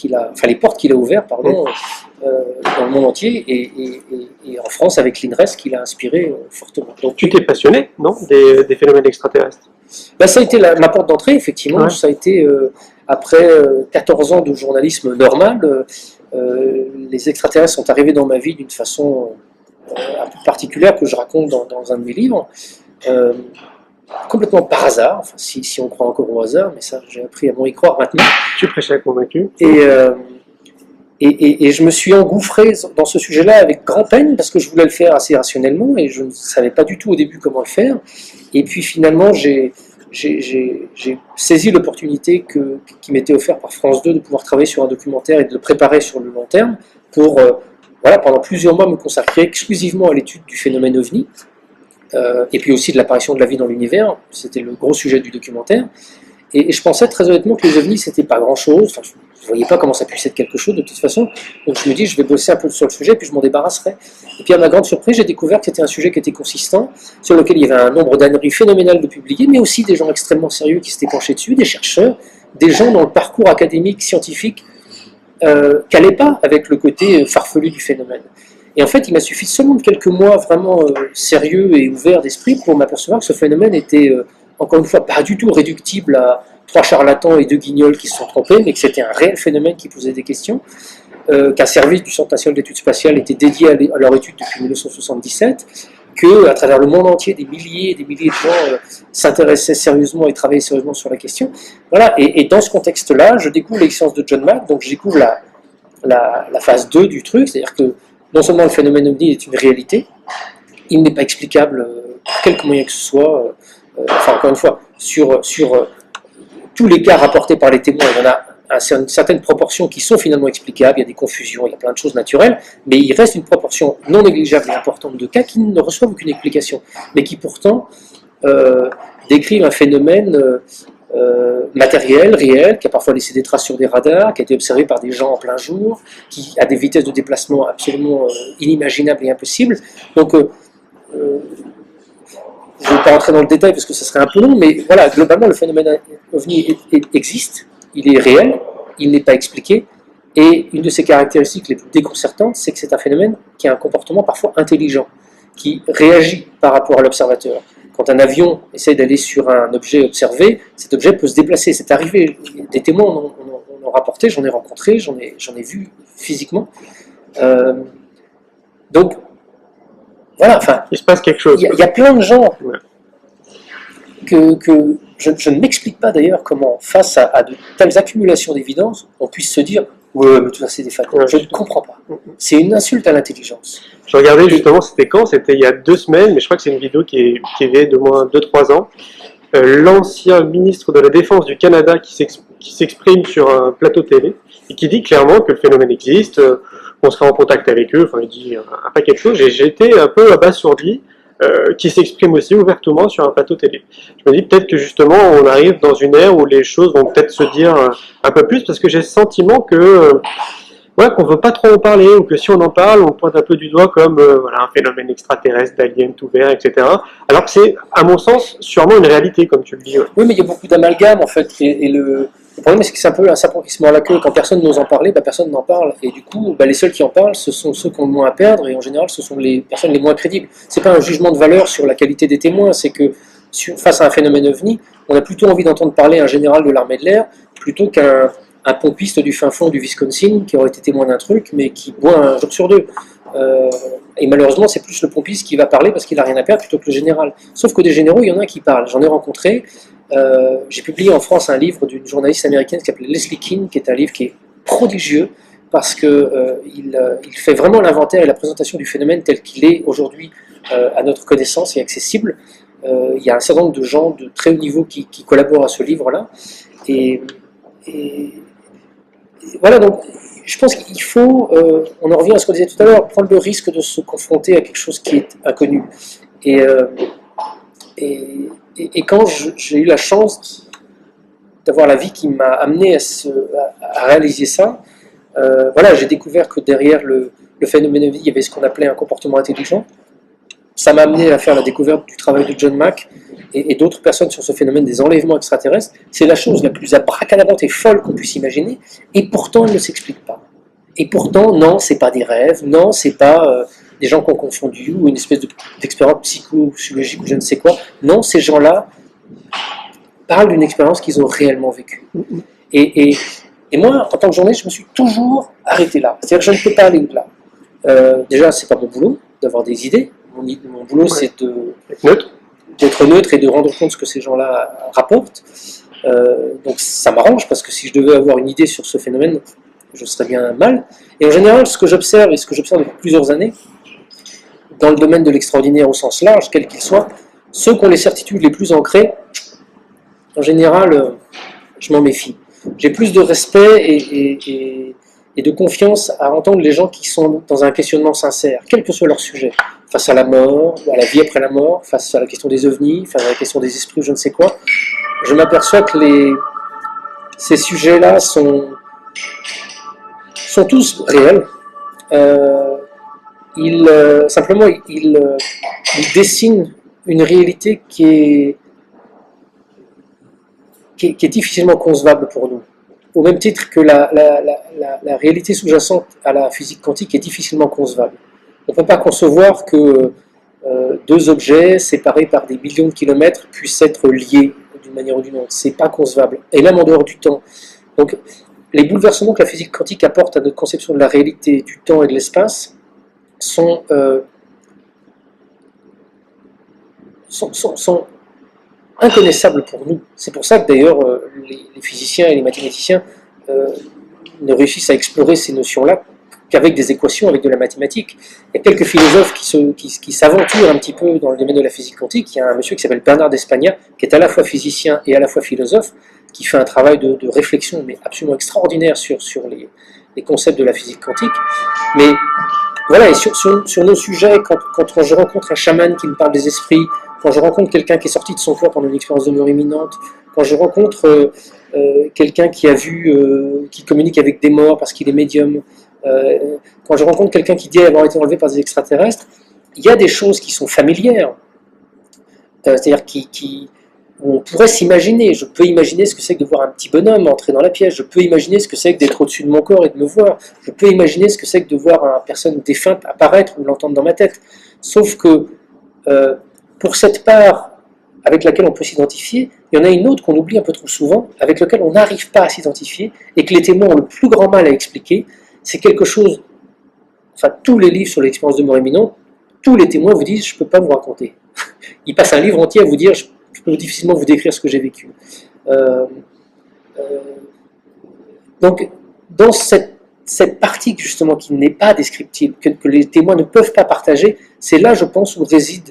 ouvertes, dans le monde entier, et en France avec l'INRES qui l'a inspiré fortement. Donc tu t'es passionné, non, des phénomènes extraterrestres? Ça a été ma porte d'entrée, effectivement. Ouais. Ça a été, après 14 ans de journalisme normal, les extraterrestres sont arrivés dans ma vie d'une façon un peu particulière que je raconte dans un de mes livres. Complètement par hasard, enfin, si on croit encore au hasard, mais ça j'ai appris à m'en y croire maintenant. Tu prêchais convaincu. Et je me suis engouffré dans ce sujet-là avec grand peine parce que je voulais le faire assez rationnellement et je ne savais pas du tout au début comment le faire. Et puis finalement j'ai saisi l'opportunité qui m'était offerte par France 2 de pouvoir travailler sur un documentaire et de le préparer sur le long terme pour pendant plusieurs mois me consacrer exclusivement à l'étude du phénomène OVNI. Et puis aussi de l'apparition de la vie dans l'univers, c'était le gros sujet du documentaire. Et je pensais très honnêtement que les ovnis, c'était pas grand-chose, enfin, je ne voyais pas comment ça puisse être quelque chose de toute façon, donc je me dis, je vais bosser un peu sur le sujet, puis je m'en débarrasserai. Et puis à ma grande surprise, j'ai découvert que c'était un sujet qui était consistant, sur lequel il y avait un nombre d'anneries phénoménal de publiés, mais aussi des gens extrêmement sérieux qui s'étaient penchés dessus, des chercheurs, des gens dont le parcours académique, scientifique, calait pas avec le côté farfelu du phénomène. Et en fait, il m'a suffi seulement de quelques mois vraiment sérieux et ouverts d'esprit pour m'apercevoir que ce phénomène était, encore une fois, pas du tout réductible à 3 charlatans et 2 guignols qui se sont trompés, mais que c'était un réel phénomène qui posait des questions, qu'un service du Centre national d'études spatiales était dédié à leur étude depuis 1977, qu'à travers le monde entier, des milliers et des milliers de gens s'intéressaient sérieusement et travaillaient sérieusement sur la question. Voilà. Et dans ce contexte-là, je découvre l'existence de John Mack, donc je découvre la phase 2 du truc, c'est-à-dire que non seulement le phénomène OVNI est une réalité, il n'est pas explicable par quelque moyen que ce soit, encore une fois, sur tous les cas rapportés par les témoins, il y en a une certaine proportion qui sont finalement explicables, il y a des confusions, il y a plein de choses naturelles, mais il reste une proportion non négligeable et importante de cas qui ne reçoivent aucune explication, mais qui pourtant décrivent un phénomène matériel, réel, qui a parfois laissé des traces sur des radars, qui a été observé par des gens en plein jour, qui a des vitesses de déplacement absolument inimaginables et impossibles. Donc, je ne vais pas rentrer dans le détail parce que ce serait un peu long, mais voilà, globalement, le phénomène OVNI existe, il est réel, il n'est pas expliqué. Et une de ses caractéristiques les plus déconcertantes, c'est que c'est un phénomène qui a un comportement parfois intelligent, qui réagit par rapport à l'observateur. Quand un avion essaie d'aller sur un objet observé, cet objet peut se déplacer. C'est arrivé, des témoins en ont rapporté, j'en ai rencontré, j'en ai vu physiquement. Donc, voilà, enfin, il se passe quelque chose. Il y a plein de gens Ouais. que je ne m'explique pas d'ailleurs comment, face à de telles accumulations d'évidence, on puisse se dire « Ouais, mais tout ça c'est des faits. Ouais. Je ne comprends pas. C'est une insulte à l'intelligence. Je regardais justement, c'était quand? C'était il y a 2 semaines, mais je crois que c'est une vidéo qui est vieille de moins 2-3 ans. L'ancien ministre de la Défense du Canada qui s'exprime sur un plateau télé et qui dit clairement que le phénomène existe, on sera en contact avec eux, enfin il dit un paquet de choses, et j'ai été un peu abasourdi qui s'exprime aussi ouvertement sur un plateau télé. Je me dis peut-être que justement on arrive dans une ère où les choses vont peut-être se dire un peu plus, parce que j'ai le sentiment que qu'on veut pas trop en parler, ou que si on en parle, on pointe un peu du doigt comme un phénomène extraterrestre, d'aliens tout vert, etc. Alors que c'est, à mon sens, sûrement une réalité, comme tu le dis. Oui, mais il y a beaucoup d'amalgame en fait, et le problème c'est que c'est un peu un serpent qui se mord la queue. Quand personne n'ose en parler, personne n'en parle, et du coup, les seuls qui en parlent, ce sont ceux qui ont le moins à perdre, et en général, ce sont les personnes les moins crédibles. C'est pas un jugement de valeur sur la qualité des témoins, c'est que face à un phénomène ovni, on a plutôt envie d'entendre parler un général de l'armée de l'air plutôt qu'un pompiste du fin fond du Wisconsin qui aurait été témoin d'un truc, mais qui boit un jour sur deux. Et malheureusement, c'est plus le pompiste qui va parler parce qu'il n'a rien à perdre plutôt que le général. Sauf que des généraux, il y en a qui parlent. J'en ai rencontré. J'ai publié en France un livre d'une journaliste américaine qui s'appelle Leslie Kean, qui est un livre qui est prodigieux parce qu'il fait vraiment l'inventaire et la présentation du phénomène tel qu'il est aujourd'hui à notre connaissance et accessible. Il y a un certain nombre de gens de très haut niveau qui collaborent à ce livre-là. Et voilà, donc je pense qu'il faut, on en revient à ce qu'on disait tout à l'heure, prendre le risque de se confronter à quelque chose qui est inconnu. Et quand j'ai eu la chance d'avoir la vie qui m'a amené à réaliser ça, j'ai découvert que derrière le phénomène ovni, il y avait ce qu'on appelait un comportement intelligent. Ça m'a amené à faire la découverte du travail de John Mack et d'autres personnes sur ce phénomène des enlèvements extraterrestres. C'est la chose la plus abracadabrante et folle qu'on puisse imaginer, et pourtant elle ne s'explique pas. Et pourtant, non, c'est pas des rêves, non, c'est pas des gens qui ont confondu, ou une espèce d'expérience psychologique ou je ne sais quoi. Non, ces gens-là parlent d'une expérience qu'ils ont réellement vécue. Et moi, en tant que journaliste, je me suis toujours arrêté là. C'est-à-dire que je ne peux pas aller au-delà. Déjà, c'est pas mon boulot d'avoir des idées. Mon boulot, c'est d'être neutre et de rendre compte de ce que ces gens-là rapportent. Donc ça m'arrange, parce que si je devais avoir une idée sur ce phénomène, je serais bien mal. Et en général, ce que j'observe, et ce que j'observe depuis plusieurs années, dans le domaine de l'extraordinaire au sens large, quel qu'il soit, ceux qui ont les certitudes les plus ancrées, en général, je m'en méfie. J'ai plus de respect et de confiance à entendre les gens qui sont dans un questionnement sincère, quel que soit leur sujet, face à la mort, à la vie après la mort, face à la question des ovnis, face à la question des esprits ou je ne sais quoi. Je m'aperçois que ces sujets-là sont tous réels. Simplement, ils dessinent une réalité qui est difficilement concevable pour nous. Au même titre que la réalité sous-jacente à la physique quantique est difficilement concevable. On ne peut pas concevoir que deux objets séparés par des millions de kilomètres puissent être liés d'une manière ou d'une autre. C'est pas concevable. Et même en dehors du temps. Donc, les bouleversements que la physique quantique apporte à notre conception de la réalité, du temps et de l'espace sont inconnaissables pour nous. C'est pour ça que d'ailleurs les physiciens et les mathématiciens ne réussissent à explorer ces notions-là qu'avec des équations, avec de la mathématique. Il y a quelques philosophes qui s'aventurent un petit peu dans le domaine de la physique quantique. Il y a un monsieur qui s'appelle Bernard d'Espagna, qui est à la fois physicien et à la fois philosophe, qui fait un travail de réflexion mais absolument extraordinaire sur les concepts de la physique quantique. Mais voilà, et sur nos sujets, quand je rencontre un chaman qui me parle des esprits, quand je rencontre quelqu'un qui est sorti de son corps pendant une expérience de mort imminente, quand je rencontre quelqu'un qui communique avec des morts parce qu'il est médium, quand je rencontre quelqu'un qui dit avoir été enlevé par des extraterrestres, il y a des choses qui sont familières, c'est-à-dire qui où on pourrait s'imaginer, je peux imaginer ce que c'est que de voir un petit bonhomme entrer dans la pièce, je peux imaginer ce que c'est que d'être au-dessus de mon corps et de me voir, je peux imaginer ce que c'est que de voir une personne défunte apparaître ou l'entendre dans ma tête. Sauf que pour cette part avec laquelle on peut s'identifier, il y en a une autre qu'on oublie un peu trop souvent, avec laquelle on n'arrive pas à s'identifier, et que les témoins ont le plus grand mal à expliquer. C'est quelque chose, enfin tous les livres sur l'expérience de mort imminente, tous les témoins vous disent « je ne peux pas vous raconter ». Ils passent un livre entier à vous dire « je peux difficilement vous décrire ce que j'ai vécu ». Donc, dans cette partie justement qui n'est pas descriptive, que les témoins ne peuvent pas partager, c'est là, je pense, où réside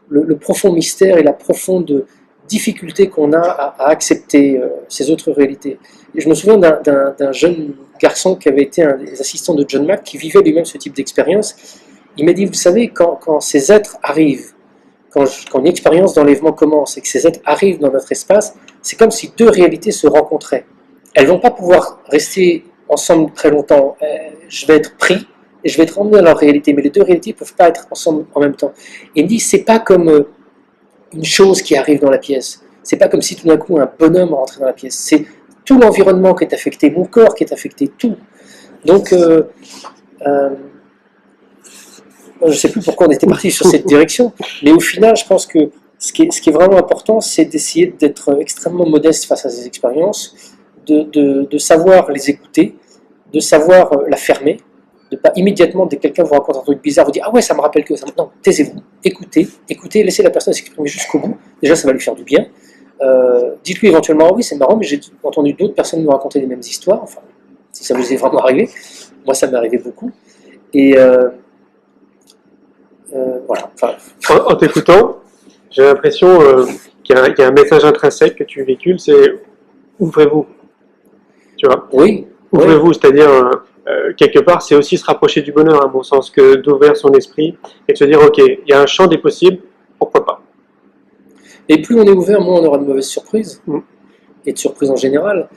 le profond mystère et la profonde difficulté qu'on a à accepter ces autres réalités. Et je me souviens d'un jeune garçon qui avait été un des assistants de John Mack, qui vivait lui-même ce type d'expérience. Il m'a dit, vous savez, quand ces êtres arrivent, quand une expérience d'enlèvement commence et que ces êtres arrivent dans notre espace, c'est comme si deux réalités se rencontraient. Elles ne vont pas pouvoir rester ensemble très longtemps. Je vais être pris et je vais être emmené dans leur réalité, mais les deux réalités ne peuvent pas être ensemble en même temps. Et il me dit, c'est pas comme une chose qui arrive dans la pièce. C'est pas comme si tout d'un coup un bonhomme rentrait dans la pièce. C'est tout l'environnement qui est affecté, mon corps qui est affecté, tout. Donc, je ne sais plus pourquoi on était parti sur cette direction, mais au final, je pense que ce qui est vraiment important, c'est d'essayer d'être extrêmement modeste face à ces expériences, de savoir les écouter, de savoir la fermer, de ne pas immédiatement, dès que quelqu'un vous raconte un truc bizarre, vous dire « Ah ouais, ça me rappelle que ça. » Non, taisez-vous, écoutez, laissez la personne s'exprimer jusqu'au bout. Déjà, ça va lui faire du bien. Dites-lui éventuellement « Ah oui, c'est marrant, mais j'ai entendu d'autres personnes me raconter les mêmes histoires. » Enfin, si ça vous est vraiment arrivé. Moi, ça m'est arrivé beaucoup. Et voilà. Enfin, en t'écoutant, j'ai l'impression qu'il y a un message intrinsèque que tu véhicules, c'est « ouvrez-vous ». Tu vois ? Oui. Ouvrez-vous, c'est-à-dire, quelque part, c'est aussi se rapprocher du bonheur, à mon sens, que d'ouvrir son esprit et de se dire, ok, il y a un champ des possibles, pourquoi pas. Et plus on est ouvert, moins on aura de mauvaises surprises, et de surprises en général.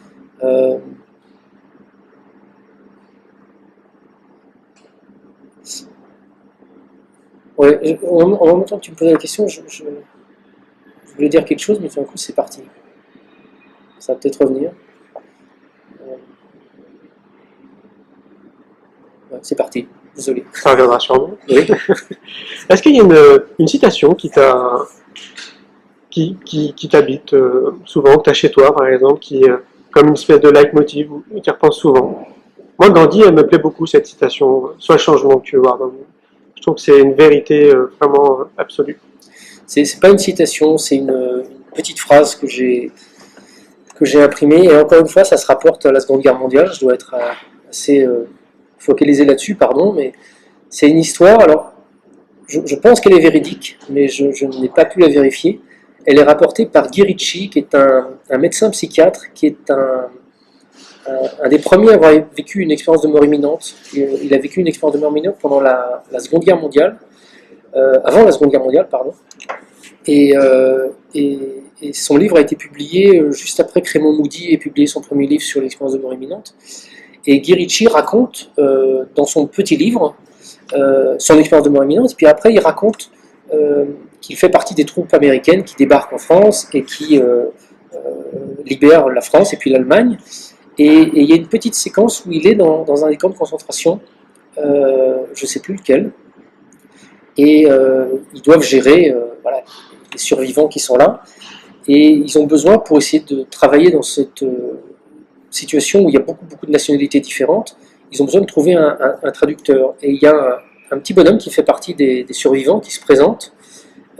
Ouais, en même temps que tu me posais la question, je voulais dire quelque chose, mais tout d'un coup, c'est parti. Ça va peut-être revenir. Ouais, c'est parti, désolé. Ça reviendra sûrement. Oui. Est-ce qu'il y a une citation qui t'habite souvent, que tu as chez toi, par exemple, qui est comme une espèce de leitmotiv, ou tu y repenses souvent? Moi, Gandhi, elle me plaît beaucoup, cette citation, soit le changement que tu veux voir dans le monde. Je trouve que c'est une vérité vraiment absolue. C'est pas une citation, c'est une petite phrase que j'ai imprimée, et encore une fois, ça se rapporte à la Seconde Guerre mondiale. Je dois être assez focalisé là-dessus, pardon, mais c'est une histoire. Alors, je pense qu'elle est véridique, mais je n'ai pas pu la vérifier. Elle est rapportée par Guy Ritchie, qui est un médecin psychiatre, qui est un des premiers à avoir vécu une expérience de mort imminente. Il a vécu une expérience de mort imminente pendant la Seconde Guerre mondiale, avant la Seconde Guerre mondiale, pardon. Et son livre a été publié juste après que Raymond Moody ait publié son premier livre sur l'expérience de mort imminente. Et Guy Ritchie raconte dans son petit livre son expérience de mort imminente, puis après il raconte qu'il fait partie des troupes américaines qui débarquent en France et qui libèrent la France et puis l'Allemagne. Et il y a une petite séquence où il est dans un des camps de concentration, je ne sais plus lequel, et ils doivent gérer voilà, les survivants qui sont là, et ils ont besoin, pour essayer de travailler dans cette situation où il y a beaucoup de nationalités différentes, ils ont besoin de trouver un traducteur. Et il y a un petit bonhomme qui fait partie des survivants qui se présente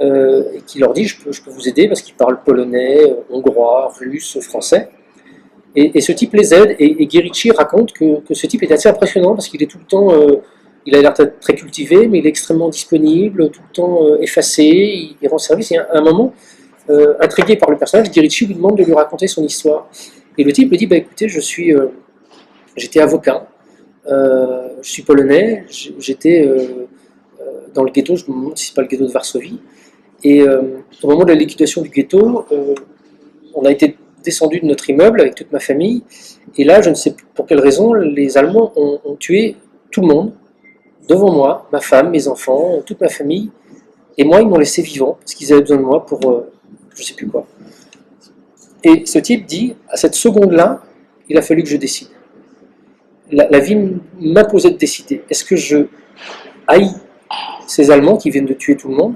et qui leur dit je peux vous aider parce qu'il parle polonais, hongrois, russe, français. Et ce type les aide, et Guy Ritchie raconte que ce type est assez impressionnant parce qu'il est tout le temps, il a l'air très cultivé, mais il est extrêmement disponible, tout le temps effacé, il rend service. Et à un moment, intrigué par le personnage, Guy Ritchie lui demande de lui raconter son histoire. Et le type lui dit, bah, écoutez, j'étais avocat, je suis polonais, j'étais dans le ghetto, je me demande si c'est pas le ghetto de Varsovie, et au moment de la liquidation du ghetto, on a été descendu de notre immeuble avec toute ma famille, et là, je ne sais pour quelle raison, les Allemands ont tué tout le monde, devant moi, ma femme, mes enfants, toute ma famille, et moi, ils m'ont laissé vivant, parce qu'ils avaient besoin de moi pour je ne sais plus quoi. Et ce type dit, à cette seconde-là, il a fallu que je décide. La vie m'imposait de décider. Est-ce que je haïs ces Allemands qui viennent de tuer tout le monde?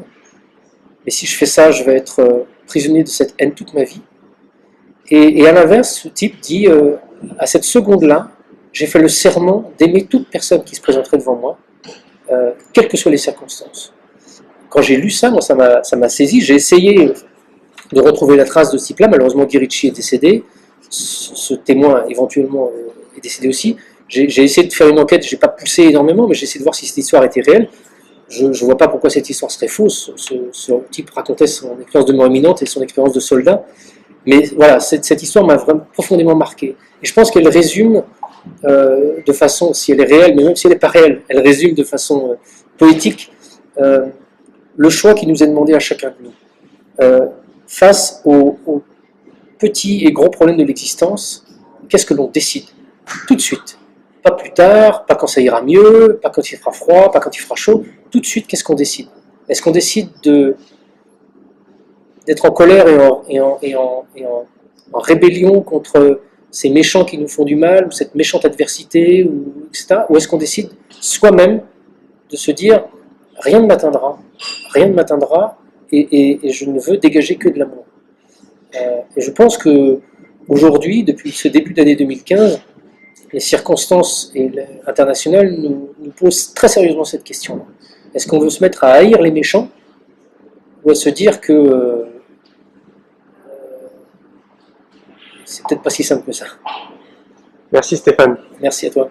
Mais si je fais ça, je vais être prisonnier de cette haine toute ma vie. Et à l'inverse, ce type dit, à cette seconde-là, j'ai fait le serment d'aimer toute personne qui se présenterait devant moi, quelles que soient les circonstances. Quand j'ai lu ça, moi, ça m'a saisi. J'ai essayé de retrouver la trace de ce type-là. Malheureusement, Guy Ritchie est décédé. Ce témoin, éventuellement, est décédé aussi. J'ai essayé de faire une enquête, je n'ai pas poussé énormément, mais j'ai essayé de voir si cette histoire était réelle. Je ne vois pas pourquoi cette histoire serait fausse. Ce type racontait son expérience de mort imminente et son expérience de soldat. Mais voilà, cette histoire m'a vraiment profondément marqué. Et je pense qu'elle résume de façon, si elle est réelle, mais même si elle n'est pas réelle, elle résume de façon poétique le choix qui nous est demandé à chacun de nous. Face aux petits et gros problèmes de l'existence, qu'est-ce que l'on décide? Tout de suite. Pas plus tard, pas quand ça ira mieux, pas quand il fera froid, pas quand il fera chaud. Tout de suite, qu'est-ce qu'on décide? Est-ce qu'on décide d'être en colère et en rébellion contre ces méchants qui nous font du mal, ou cette méchante adversité, etc. Ou est-ce qu'on décide soi-même de se dire rien ne m'atteindra, et je ne veux dégager que de l'amour. Et je pense que aujourd'hui, depuis ce début d'année 2015, les circonstances internationales nous posent très sérieusement cette question-là. Est-ce qu'on veut se mettre à haïr les méchants, ou à se dire que c'est peut-être pas si simple que ça? Merci Stéphane. Merci à toi.